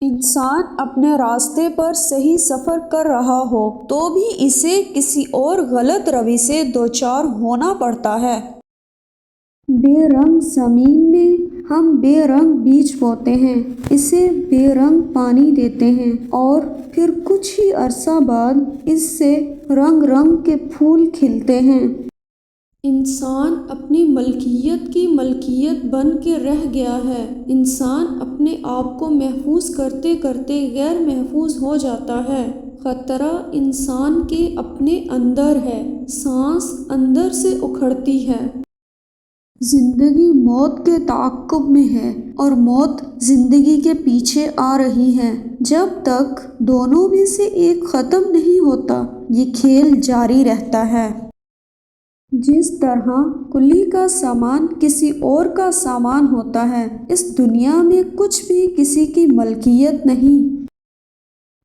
انسان اپنے راستے پر صحیح سفر کر رہا ہو تو بھی اسے کسی اور غلط روی سے دوچار ہونا پڑتا ہے۔ بے رنگ زمین میں ہم بے رنگ بیج بوتے ہیں، اسے بے رنگ پانی دیتے ہیں اور پھر کچھ ہی عرصہ بعد اس سے رنگ رنگ کے پھول کھلتے ہیں۔ انسان اپنی ملکیت کی ملکیت بن کے رہ گیا ہے۔ انسان اپنے آپ کو محفوظ کرتے کرتے غیر محفوظ ہو جاتا ہے۔ خطرہ انسان کے اپنے اندر ہے، سانس اندر سے اکھڑتی ہے۔ زندگی موت کے تعاقب میں ہے اور موت زندگی کے پیچھے آ رہی ہے۔ جب تک دونوں میں سے ایک ختم نہیں ہوتا یہ کھیل جاری رہتا ہے۔ جس طرح کلی کا سامان کسی اور کا سامان ہوتا ہے، اس دنیا میں کچھ بھی کسی کی ملکیت نہیں۔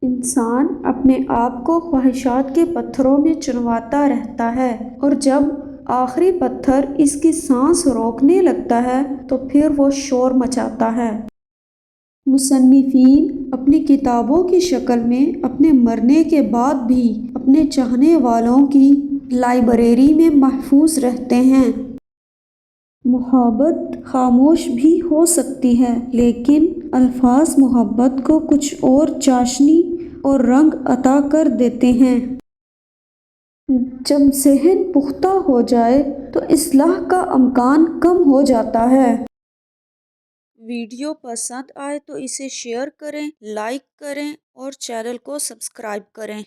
انسان اپنے آپ کو خواہشات کے پتھروں میں چنواتا رہتا ہے اور جب آخری پتھر اس کی سانس روکنے لگتا ہے تو پھر وہ شور مچاتا ہے۔ مصنفین اپنی کتابوں کی شکل میں اپنے مرنے کے بعد بھی اپنے چاہنے والوں کی لائبریری میں محفوظ رہتے ہیں۔ محبت خاموش بھی ہو سکتی ہے لیکن الفاظ محبت کو کچھ اور چاشنی اور رنگ عطا کر دیتے ہیں۔ جب ذہن پختہ ہو جائے تو اصلاح کا امکان کم ہو جاتا ہے۔ ویڈیو پسند آئے تو اسے شیئر کریں، لائک کریں اور چینل کو سبسکرائب کریں۔